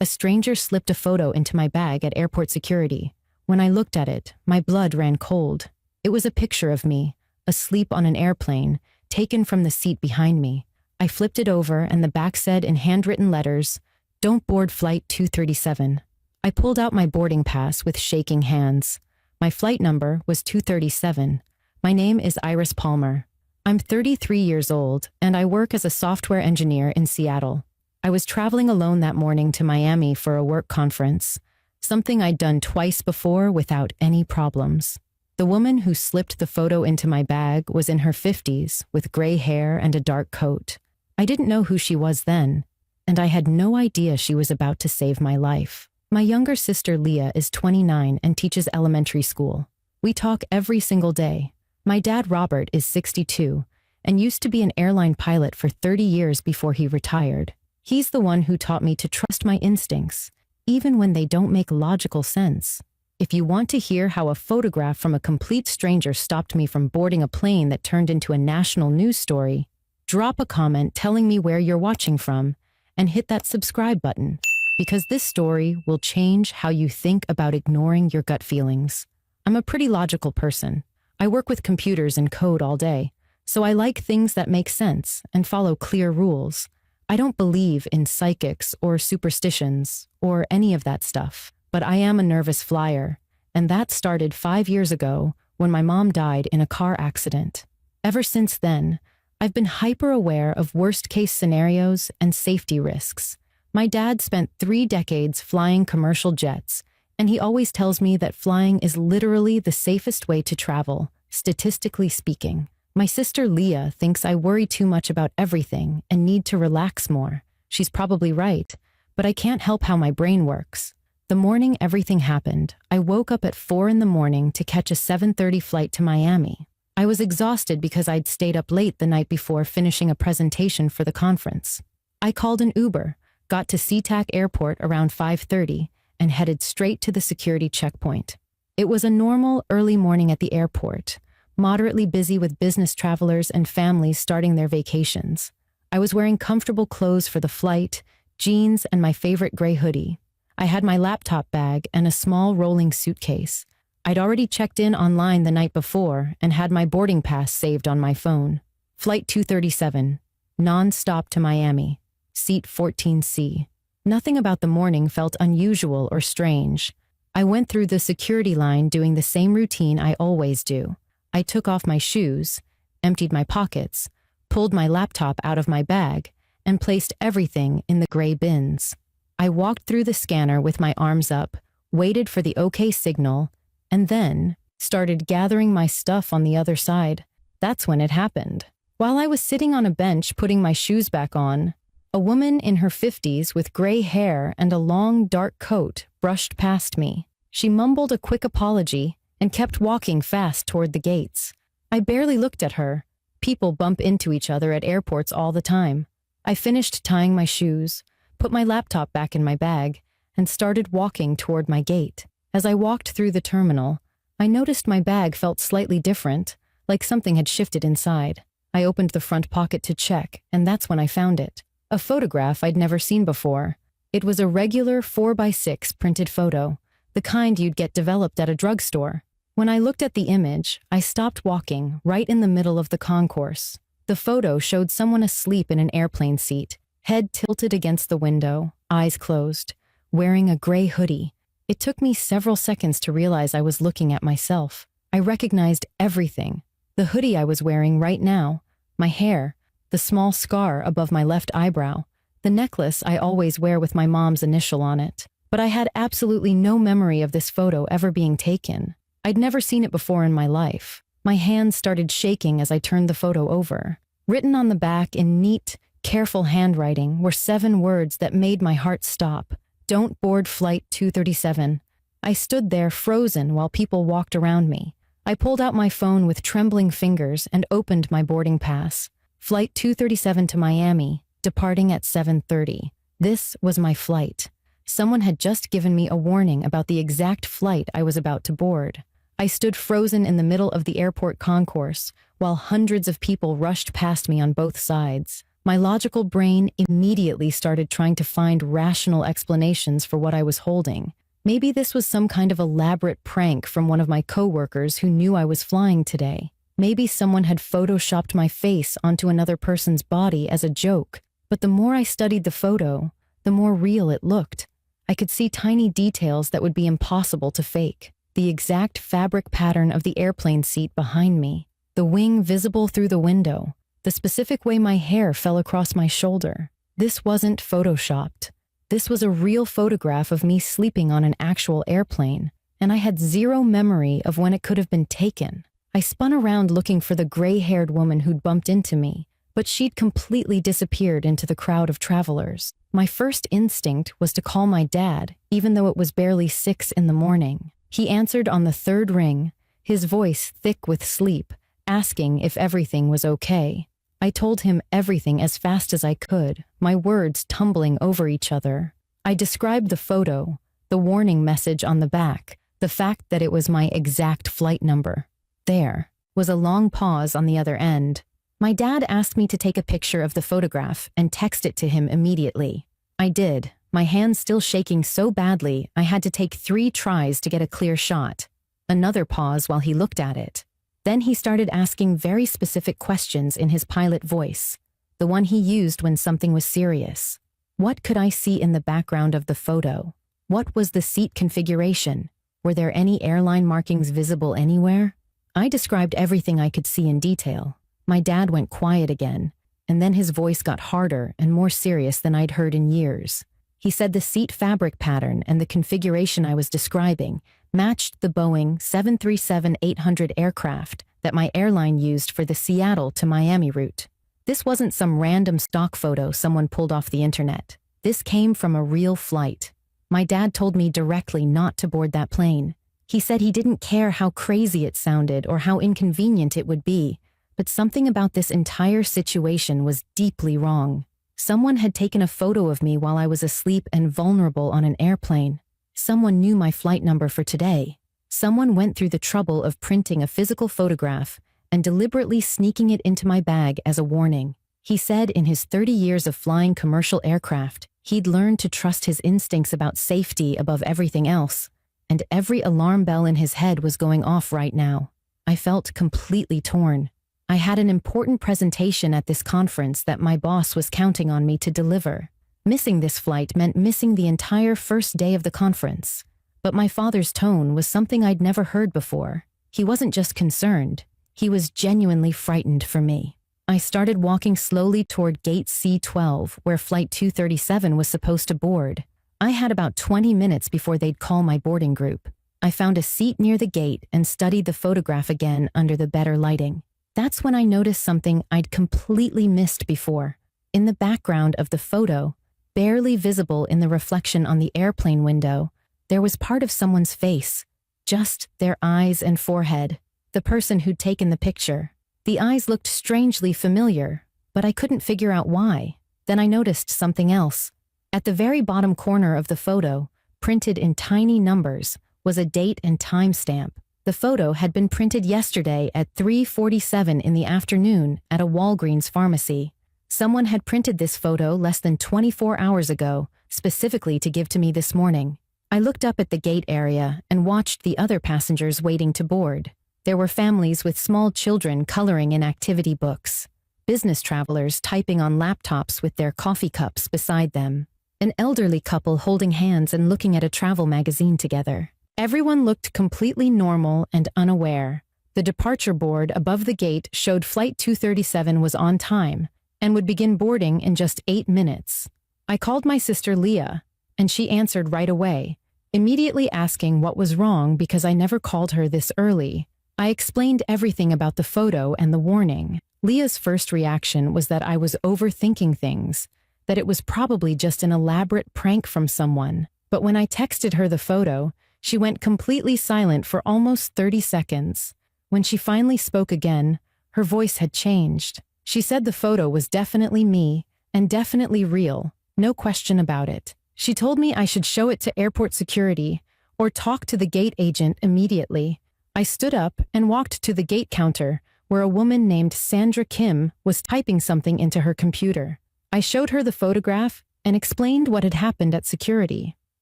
A stranger slipped a photo into my bag at airport security. When I looked at it, my blood ran cold. It was a picture of me, asleep on an airplane, taken from the seat behind me. I flipped it over and the back said in handwritten letters, "Don't board flight 237. I pulled out my boarding pass with shaking hands. My flight number was 237. My name is Iris Palmer. I'm 33 years old, and I work as a software engineer in Seattle. I was traveling alone that morning to Miami for a work conference, something I'd done twice before without any problems. The woman who slipped the photo into my bag was in her 50s, with gray hair and a dark coat. I didn't know who she was then, and I had no idea she was about to save my life. My younger sister Leah is 29 and teaches elementary school. We talk every single day. My dad Robert is 62 and used to be an airline pilot for 30 years before he retired. He's the one who taught me to trust my instincts, even when they don't make logical sense. If you want to hear how a photograph from a complete stranger stopped me from boarding a plane that turned into a national news story, drop a comment telling me where you're watching from and hit that subscribe button, because this story will change how you think about ignoring your gut feelings. I'm a pretty logical person. I work with computers and code all day, so I like things that make sense and follow clear rules. I don't believe in psychics or superstitions or any of that stuff, but I am a nervous flyer, and that started 5 years ago when my mom died in a car accident. Ever since then, I've been hyper-aware of worst-case scenarios and safety risks. My dad spent 3 decades flying commercial jets, and he always tells me that flying is literally the safest way to travel, statistically speaking. My sister Leah thinks I worry too much about everything and need to relax more. She's probably right, but I can't help how my brain works. The morning everything happened, I woke up at 4 in the morning to catch a 7:30 flight to Miami. I was exhausted because I'd stayed up late the night before finishing a presentation for the conference. I called an Uber, got to SeaTac Airport around 5:30, and headed straight to the security checkpoint. It was a normal early morning at the airport, moderately busy with business travelers and families starting their vacations. I was wearing comfortable clothes for the flight, jeans and my favorite gray hoodie. I had my laptop bag and a small rolling suitcase. I'd already checked in online the night before and had my boarding pass saved on my phone. Flight 237, non-stop to Miami, seat 14C. Nothing about the morning felt unusual or strange. I went through the security line doing the same routine I always do. I took off my shoes, emptied my pockets, pulled my laptop out of my bag, and placed everything in the gray bins. I walked through the scanner with my arms up, waited for the OK signal, and then started gathering my stuff on the other side. That's when it happened. While I was sitting on a bench putting my shoes back on, a woman in her 50s with gray hair and a long, dark coat brushed past me. She mumbled a quick apology and kept walking fast toward the gates. I barely looked at her. People bump into each other at airports all the time. I finished tying my shoes, put my laptop back in my bag, and started walking toward my gate. As I walked through the terminal, I noticed my bag felt slightly different, like something had shifted inside. I opened the front pocket to check, and that's when I found it. A photograph I'd never seen before. It was a regular 4x6 printed photo, the kind you'd get developed at a drugstore. When I looked at the image, I stopped walking right in the middle of the concourse. The photo showed someone asleep in an airplane seat, head tilted against the window, eyes closed, wearing a gray hoodie. It took me several seconds to realize I was looking at myself. I recognized everything. The hoodie I was wearing right now, my hair, the small scar above my left eyebrow, the necklace I always wear with my mom's initial on it. But I had absolutely no memory of this photo ever being taken. I'd never seen it before in my life. My hands started shaking as I turned the photo over. Written on the back in neat, careful handwriting were 7 words that made my heart stop. "Don't board flight 237. I stood there frozen while people walked around me. I pulled out my phone with trembling fingers and opened my boarding pass. Flight 237 to Miami, departing at 7:30. This was my flight. Someone had just given me a warning about the exact flight I was about to board. I stood frozen in the middle of the airport concourse while hundreds of people rushed past me on both sides. My logical brain immediately started trying to find rational explanations for what I was holding. Maybe this was some kind of elaborate prank from one of my coworkers who knew I was flying today. Maybe someone had photoshopped my face onto another person's body as a joke. But the more I studied the photo, the more real it looked. I could see tiny details that would be impossible to fake. The exact fabric pattern of the airplane seat behind me, the wing visible through the window, the specific way my hair fell across my shoulder. This wasn't photoshopped. This was a real photograph of me sleeping on an actual airplane, and I had zero memory of when it could have been taken. I spun around looking for the gray-haired woman who'd bumped into me, but she'd completely disappeared into the crowd of travelers. My first instinct was to call my dad, even though it was barely 6 in the morning. He answered on the third ring, his voice thick with sleep, asking if everything was okay. I told him everything as fast as I could, my words tumbling over each other. I described the photo, the warning message on the back, the fact that it was my exact flight number. There was a long pause on the other end. My dad asked me to take a picture of the photograph and text it to him immediately. I did, my hands still shaking so badly I had to take 3 tries to get a clear shot. Another pause while he looked at it. Then he started asking very specific questions in his pilot voice, the one he used when something was serious. What could I see in the background of the photo? What was the seat configuration? Were there any airline markings visible anywhere? I described everything I could see in detail. My dad went quiet again, and then his voice got harder and more serious than I'd heard in years. He said the seat fabric pattern and the configuration I was describing matched the Boeing 737-800 aircraft that my airline used for the Seattle to Miami route. This wasn't some random stock photo someone pulled off the internet. This came from a real flight. My dad told me directly not to board that plane. He said he didn't care how crazy it sounded or how inconvenient it would be, but something about this entire situation was deeply wrong. Someone had taken a photo of me while I was asleep and vulnerable on an airplane. Someone knew my flight number for today. Someone went through the trouble of printing a physical photograph and deliberately sneaking it into my bag as a warning. He said in his 30 years of flying commercial aircraft, he'd learned to trust his instincts about safety above everything else, and every alarm bell in his head was going off right now. I felt completely torn. I had an important presentation at this conference that my boss was counting on me to deliver. Missing this flight meant missing the entire first day of the conference. But my father's tone was something I'd never heard before. He wasn't just concerned. He was genuinely frightened for me. I started walking slowly toward gate C12, where flight 237 was supposed to board. I had about 20 minutes before they'd call my boarding group. I found a seat near the gate and studied the photograph again under the better lighting. That's when I noticed something I'd completely missed before. In the background of the photo, barely visible in the reflection on the airplane window, there was part of someone's face, just their eyes and forehead, the person who'd taken the picture. The eyes looked strangely familiar, but I couldn't figure out why. Then I noticed something else. At the very bottom corner of the photo, printed in tiny numbers, was a date and time stamp. The photo had been printed yesterday at 3:47 in the afternoon at a Walgreens pharmacy. Someone had printed this photo less than 24 hours ago, specifically to give to me this morning. I looked up at the gate area and watched the other passengers waiting to board. There were families with small children coloring in activity books, business travelers typing on laptops with their coffee cups beside them, an elderly couple holding hands and looking at a travel magazine together. Everyone looked completely normal and unaware. The departure board above the gate showed Flight 237 was on time and would begin boarding in just 8 minutes. I called my sister Leah, and she answered right away, immediately asking what was wrong because I never called her this early. I explained everything about the photo and the warning. Leah's first reaction was that I was overthinking things, that it was probably just an elaborate prank from someone. But when I texted her the photo, she went completely silent for almost 30 seconds. When she finally spoke again, her voice had changed. She said the photo was definitely me and definitely real, no question about it. She told me I should show it to airport security or talk to the gate agent immediately. I stood up and walked to the gate counter where a woman named Sandra Kim was typing something into her computer. I showed her the photograph and explained what had happened at security.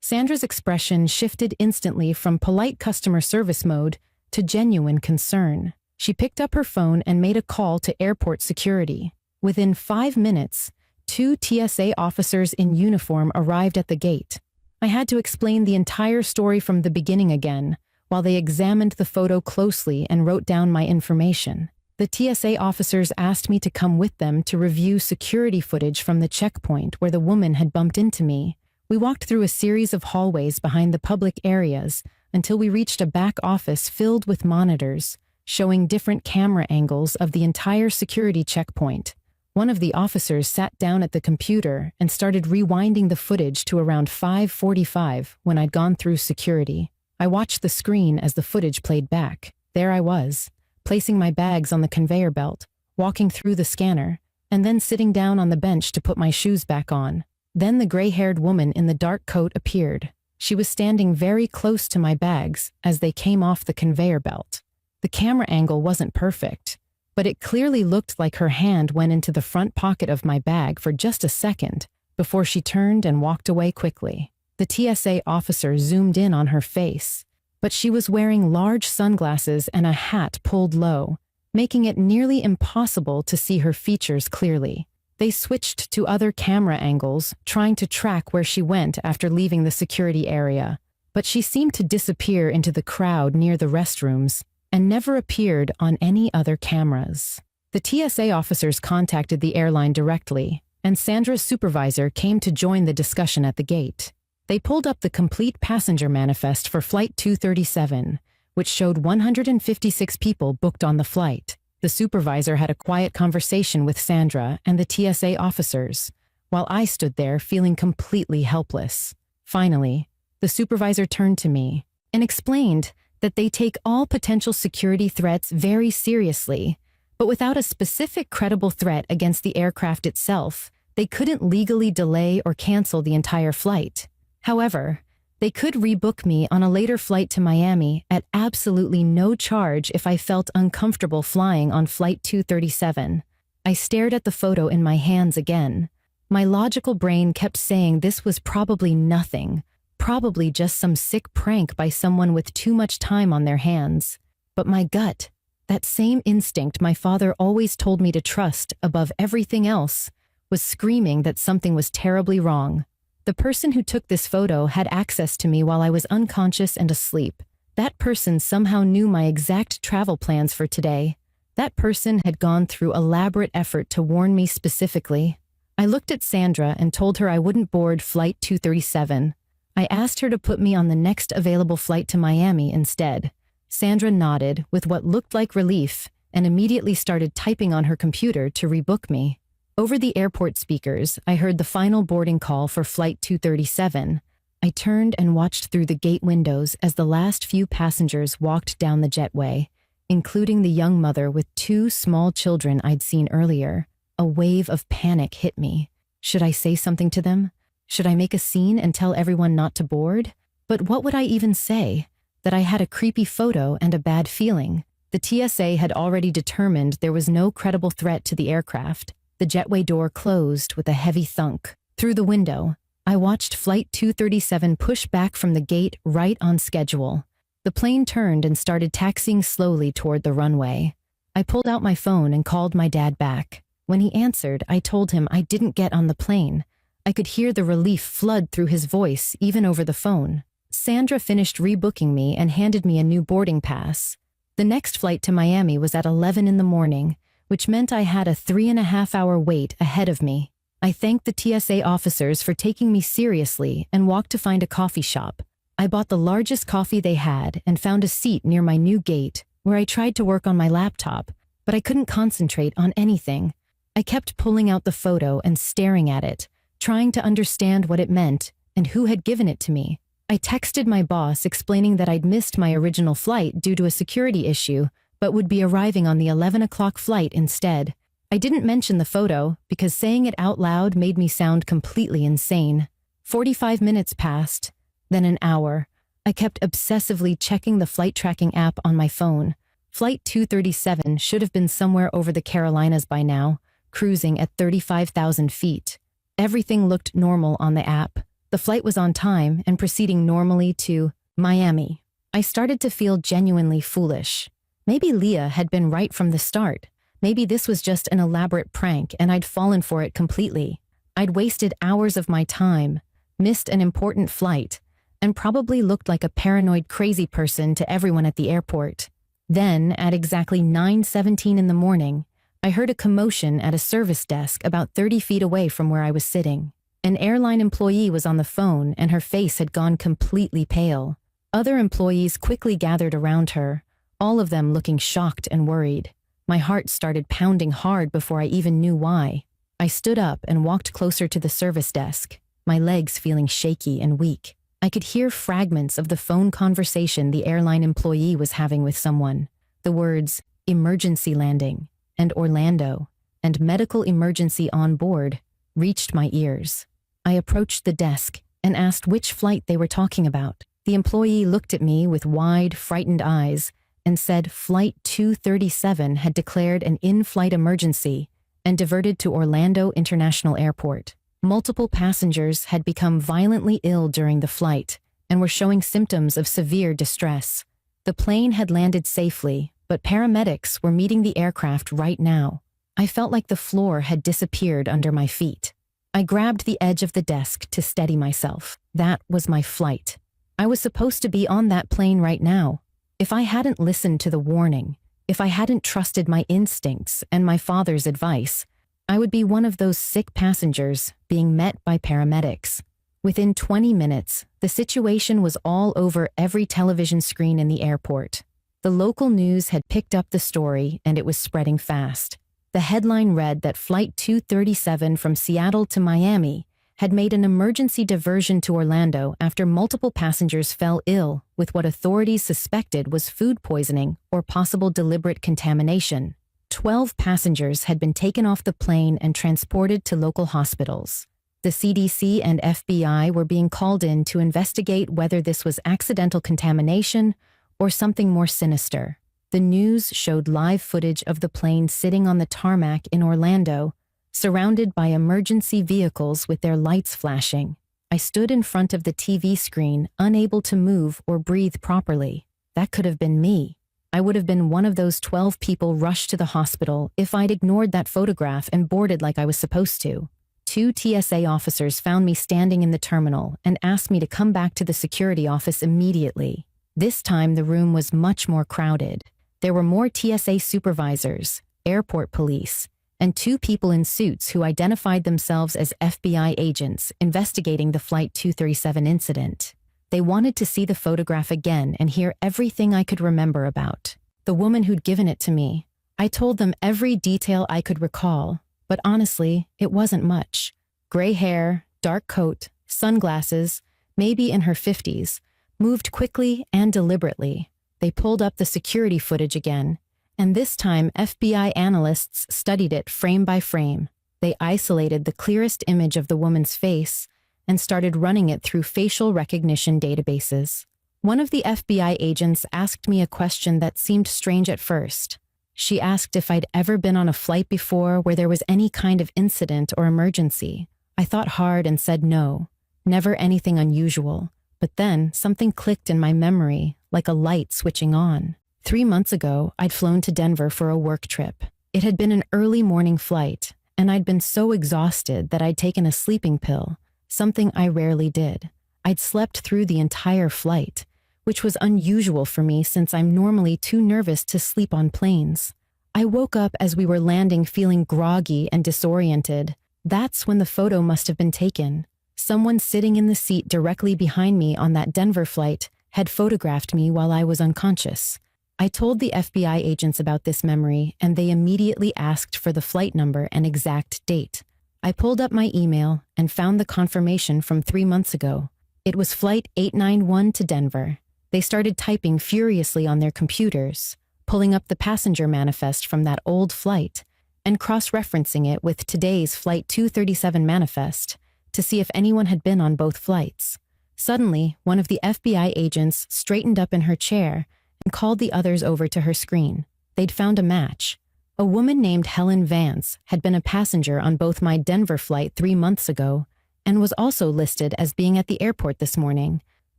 Sandra's expression shifted instantly from polite customer service mode to genuine concern. She picked up her phone and made a call to airport security. Within 5 minutes, 2 TSA officers in uniform arrived at the gate. I had to explain the entire story from the beginning again, while they examined the photo closely and wrote down my information. The TSA officers asked me to come with them to review security footage from the checkpoint where the woman had bumped into me. We walked through a series of hallways behind the public areas until we reached a back office filled with monitors, showing different camera angles of the entire security checkpoint. One of the officers sat down at the computer and started rewinding the footage to around 5:45 when I'd gone through security. I watched the screen as the footage played back. There I was, placing my bags on the conveyor belt, walking through the scanner, and then sitting down on the bench to put my shoes back on. Then the gray-haired woman in the dark coat appeared. She was standing very close to my bags as they came off the conveyor belt. The camera angle wasn't perfect, but it clearly looked like her hand went into the front pocket of my bag for just a second before she turned and walked away quickly. The TSA officer zoomed in on her face, but she was wearing large sunglasses and a hat pulled low, making it nearly impossible to see her features clearly. They switched to other camera angles, trying to track where she went after leaving the security area, but she seemed to disappear into the crowd near the restrooms and never appeared on any other cameras. The TSA officers contacted the airline directly, and Sandra's supervisor came to join the discussion at the gate. They pulled up the complete passenger manifest for Flight 237, which showed 156 people booked on the flight. The supervisor had a quiet conversation with Sandra and the TSA officers, while I stood there feeling completely helpless. Finally, the supervisor turned to me and explained that they take all potential security threats very seriously, but without a specific credible threat against the aircraft itself, they couldn't legally delay or cancel the entire flight. However, they could rebook me on a later flight to Miami at absolutely no charge if I felt uncomfortable flying on Flight 237. I stared at the photo in my hands again. My logical brain kept saying this was probably nothing, probably just some sick prank by someone with too much time on their hands. But my gut, that same instinct my father always told me to trust above everything else, was screaming that something was terribly wrong. The person who took this photo had access to me while I was unconscious and asleep. That person somehow knew my exact travel plans for today. That person had gone through elaborate effort to warn me specifically. I looked at Sandra and told her I wouldn't board Flight 237. I asked her to put me on the next available flight to Miami instead. Sandra nodded with what looked like relief and immediately started typing on her computer to rebook me. Over the airport speakers, I heard the final boarding call for Flight 237. I turned and watched through the gate windows as the last few passengers walked down the jetway, including the young mother with 2 small children I'd seen earlier. A wave of panic hit me. Should I say something to them? Should I make a scene and tell everyone not to board? But what would I even say? That I had a creepy photo and a bad feeling. The TSA had already determined there was no credible threat to the aircraft. The jetway door closed with a heavy thunk. Through the window, I watched Flight 237 push back from the gate right on schedule. The plane turned and started taxiing slowly toward the runway. I pulled out my phone and called my dad back. When he answered, I told him I didn't get on the plane. I could hear the relief flood through his voice, even over the phone. Sandra finished rebooking me and handed me a new boarding pass. The next flight to Miami was at 11 in the morning, which meant I had a 3.5-hour wait ahead of me. I thanked the TSA officers for taking me seriously and walked to find a coffee shop. I bought the largest coffee they had and found a seat near my new gate, where I tried to work on my laptop, but I couldn't concentrate on anything. I kept pulling out the photo and staring at it, trying to understand what it meant and who had given it to me. I texted my boss explaining that I'd missed my original flight due to a security issue, but would be arriving on the 11 o'clock flight instead. I didn't mention the photo because saying it out loud made me sound completely insane. 45 minutes passed, then an hour. I kept obsessively checking the flight tracking app on my phone. Flight 237 should have been somewhere over the Carolinas by now, cruising at 35,000 feet. Everything looked normal on the app. The flight was on time and proceeding normally to Miami. I started to feel genuinely foolish. Maybe Leah had been right from the start. Maybe this was just an elaborate prank and I'd fallen for it completely. I'd wasted hours of my time, missed an important flight, and probably looked like a paranoid crazy person to everyone at the airport. Then, at exactly 9:17 in the morning, I heard a commotion at a service desk about 30 feet away from where I was sitting. An airline employee was on the phone and her face had gone completely pale. Other employees quickly gathered around her, all of them looking shocked and worried. My heart started pounding hard before I even knew why. I stood up and walked closer to the service desk, my legs feeling shaky and weak. I could hear fragments of the phone conversation the airline employee was having with someone. The words, "emergency landing," and "Orlando," and "medical emergency on board," reached my ears. I approached the desk and asked which flight they were talking about. The employee looked at me with wide, frightened eyes and said Flight 237 had declared an in-flight emergency and diverted to Orlando International Airport. Multiple passengers had become violently ill during the flight and were showing symptoms of severe distress. The plane had landed safely, but paramedics were meeting the aircraft right now. I felt like the floor had disappeared under my feet. I grabbed the edge of the desk to steady myself. That was my flight. I was supposed to be on that plane right now. If I hadn't listened to the warning, if I hadn't trusted my instincts and my father's advice, I would be one of those sick passengers being met by paramedics. Within 20 minutes, the situation was all over every television screen in the airport. The local news had picked up the story and it was spreading fast. The headline read that Flight 237 from Seattle to Miami had made an emergency diversion to Orlando after multiple passengers fell ill with what authorities suspected was food poisoning or possible deliberate contamination. 12 passengers had been taken off the plane and transported to local hospitals. The CDC and FBI were being called in to investigate whether this was accidental contamination or something more sinister. The news showed live footage of the plane sitting on the tarmac in Orlando, surrounded by emergency vehicles with their lights flashing. I stood in front of the TV screen, unable to move or breathe properly. That could have been me. I would have been one of those 12 people rushed to the hospital if I'd ignored that photograph and boarded like I was supposed to. 2 TSA officers found me standing in the terminal and asked me to come back to the security office immediately. This time the room was much more crowded. There were more TSA supervisors, airport police, and 2 people in suits who identified themselves as FBI agents investigating the Flight 237 incident. They wanted to see the photograph again and hear everything I could remember about the woman who'd given it to me. I told them every detail I could recall, but honestly, it wasn't much. Gray hair, dark coat, sunglasses, maybe in her 50s, moved quickly and deliberately. They pulled up the security footage again, and this time FBI analysts studied it frame by frame. They isolated the clearest image of the woman's face and started running it through facial recognition databases. One of the FBI agents asked me a question that seemed strange at first. She asked if I'd ever been on a flight before where there was any kind of incident or emergency. I thought hard and said no, never anything unusual. But then something clicked in my memory, like a light switching on. 3 months ago, I'd flown to Denver for a work trip. It had been an early morning flight, and I'd been so exhausted that I'd taken a sleeping pill, something I rarely did. I'd slept through the entire flight, which was unusual for me since I'm normally too nervous to sleep on planes. I woke up as we were landing feeling groggy and disoriented. That's when the photo must have been taken. Someone sitting in the seat directly behind me on that Denver flight had photographed me while I was unconscious. I told the FBI agents about this memory, and they immediately asked for the flight number and exact date. I pulled up my email and found the confirmation from 3 months ago. It was Flight 891 to Denver. They started typing furiously on their computers, pulling up the passenger manifest from that old flight, and cross-referencing it with today's Flight 237 manifest to see if anyone had been on both flights. Suddenly, one of the FBI agents straightened up in her chair and called the others over to her screen. They'd found a match. A woman named Helen Vance had been a passenger on both my Denver flight 3 months ago and was also listed as being at the airport this morning,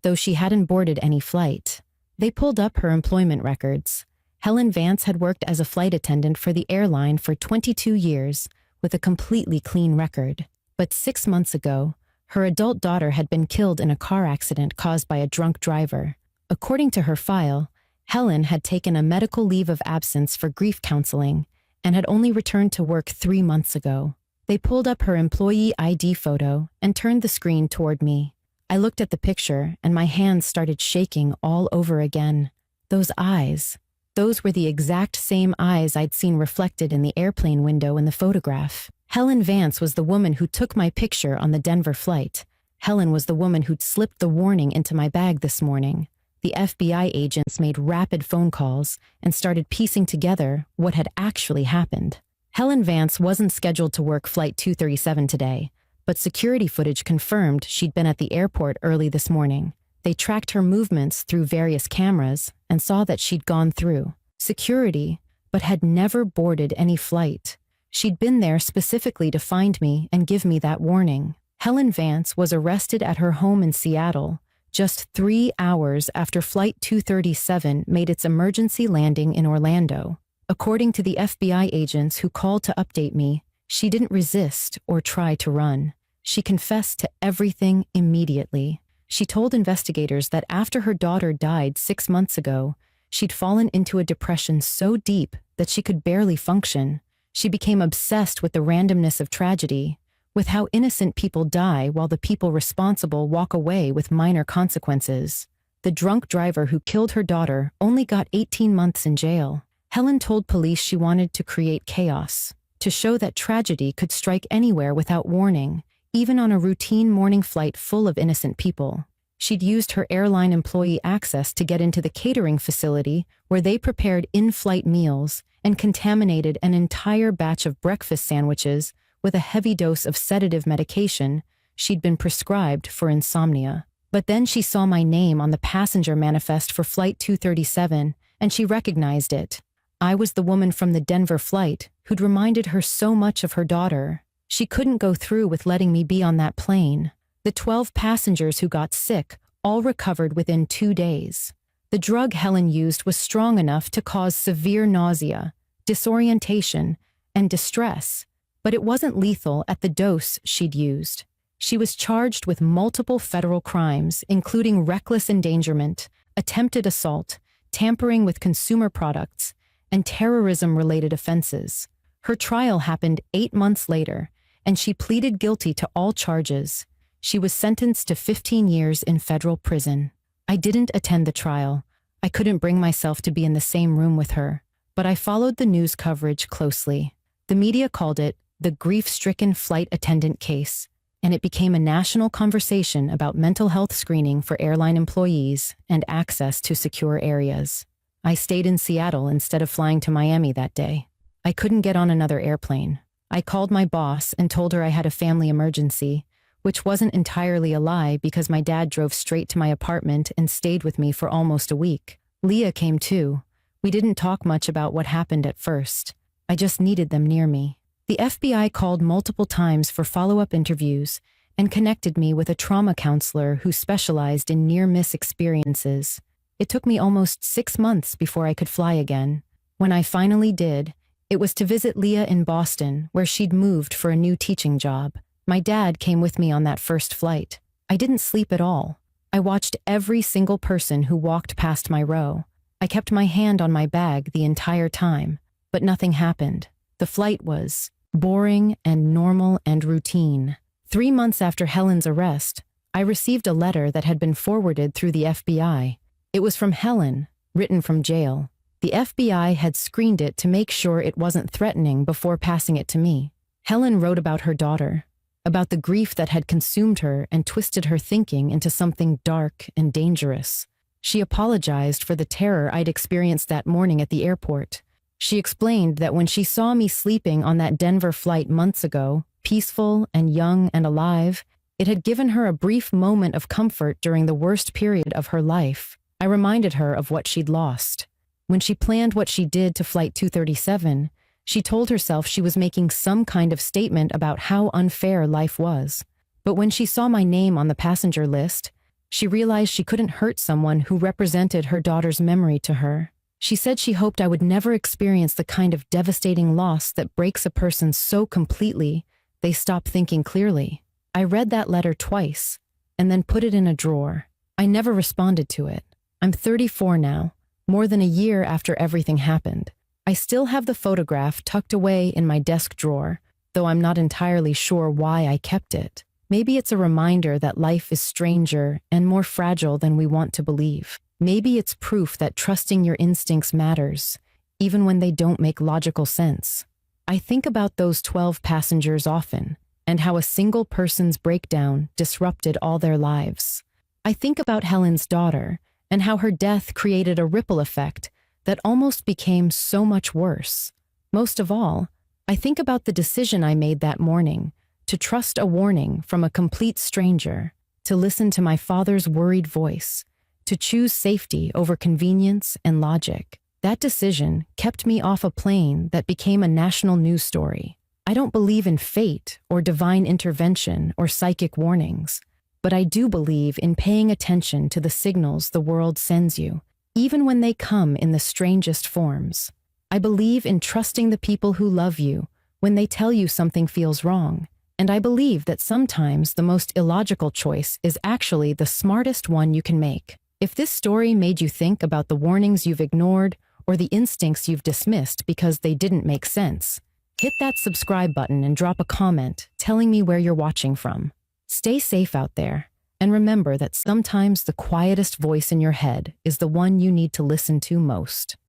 though she hadn't boarded any flight. They pulled up her employment records. Helen Vance had worked as a flight attendant for the airline for 22 years with a completely clean record. But 6 months ago, her adult daughter had been killed in a car accident caused by a drunk driver. According to her file, Helen had taken a medical leave of absence for grief counseling and had only returned to work 3 months ago. They pulled up her employee ID photo and turned the screen toward me. I looked at the picture and my hands started shaking all over again. Those eyes. Those were the exact same eyes I'd seen reflected in the airplane window in the photograph. Helen Vance was the woman who took my picture on the Denver flight. Helen was the woman who'd slipped the warning into my bag this morning. The FBI agents made rapid phone calls and started piecing together what had actually happened. Helen Vance wasn't scheduled to work Flight 237 today, but security footage confirmed she'd been at the airport early this morning. They tracked her movements through various cameras and saw that she'd gone through security, but had never boarded any flight. She'd been there specifically to find me and give me that warning. Helen Vance was arrested at her home in Seattle just 3 hours after Flight 237 made its emergency landing in Orlando. According to the FBI agents who called to update me, she didn't resist or try to run. She confessed to everything immediately. She told investigators that after her daughter died 6 months ago, she'd fallen into a depression so deep that she could barely function. She became obsessed with the randomness of tragedy, with how innocent people die while the people responsible walk away with minor consequences. The drunk driver who killed her daughter only got 18 months in jail. Helen told police she wanted to create chaos, to show that tragedy could strike anywhere without warning, even on a routine morning flight full of innocent people. She'd used her airline employee access to get into the catering facility where they prepared in-flight meals and contaminated an entire batch of breakfast sandwiches with a heavy dose of sedative medication she'd been prescribed for insomnia. But then she saw my name on the passenger manifest for Flight 237, and she recognized it. I was the woman from the Denver flight who'd reminded her so much of her daughter. She couldn't go through with letting me be on that plane. The 12 passengers who got sick all recovered within 2 days. The drug Helen used was strong enough to cause severe nausea, disorientation, and distress, but it wasn't lethal at the dose she'd used. She was charged with multiple federal crimes, including reckless endangerment, attempted assault, tampering with consumer products, and terrorism-related offenses. Her trial happened 8 months later, and she pleaded guilty to all charges. She was sentenced to 15 years in federal prison. I didn't attend the trial. I couldn't bring myself to be in the same room with her, but I followed the news coverage closely. The media called it the grief-stricken flight attendant case, and it became a national conversation about mental health screening for airline employees and access to secure areas. I stayed in Seattle instead of flying to Miami that day. I couldn't get on another airplane. I called my boss and told her I had a family emergency, which wasn't entirely a lie because my dad drove straight to my apartment and stayed with me for almost a week. Leah came too. We didn't talk much about what happened at first. I just needed them near me. The FBI called multiple times for follow-up interviews and connected me with a trauma counselor who specialized in near-miss experiences. It took me almost 6 months before I could fly again. When I finally did, it was to visit Leah in Boston, where she'd moved for a new teaching job. My dad came with me on that first flight. I didn't sleep at all. I watched every single person who walked past my row. I kept my hand on my bag the entire time, but nothing happened. The flight was boring and normal and routine. 3 months after Helen's arrest, I received a letter that had been forwarded through the FBI. It was from Helen, written from jail. The FBI had screened it to make sure it wasn't threatening before passing it to me. Helen wrote about her daughter, about the grief that had consumed her and twisted her thinking into something dark and dangerous. She apologized for the terror I'd experienced that morning at the airport. She explained that when she saw me sleeping on that Denver flight months ago, peaceful and young and alive, it had given her a brief moment of comfort during the worst period of her life. I reminded her of what she'd lost. When she planned what she did to Flight 237, She told herself she was making some kind of statement about how unfair life was. But when she saw my name on the passenger list, she realized she couldn't hurt someone who represented her daughter's memory to her. She said she hoped I would never experience the kind of devastating loss that breaks a person so completely they stop thinking clearly. I read that letter twice, and then put it in a drawer. I never responded to it. I'm 34 now, more than a year after everything happened. I still have the photograph tucked away in my desk drawer, though I'm not entirely sure why I kept it. Maybe it's a reminder that life is stranger and more fragile than we want to believe. Maybe it's proof that trusting your instincts matters, even when they don't make logical sense. I think about those 12 passengers often, and how a single person's breakdown disrupted all their lives. I think about Helen's daughter, and how her death created a ripple effect that almost became so much worse. Most of all, I think about the decision I made that morning to trust a warning from a complete stranger, to listen to my father's worried voice, to choose safety over convenience and logic. That decision kept me off a plane that became a national news story. I don't believe in fate or divine intervention or psychic warnings, but I do believe in paying attention to the signals the world sends you, even when they come in the strangest forms. I believe in trusting the people who love you when they tell you something feels wrong, and I believe that sometimes the most illogical choice is actually the smartest one you can make. If this story made you think about the warnings you've ignored or the instincts you've dismissed because they didn't make sense, hit that subscribe button and drop a comment telling me where you're watching from. Stay safe out there, and remember that sometimes the quietest voice in your head is the one you need to listen to most.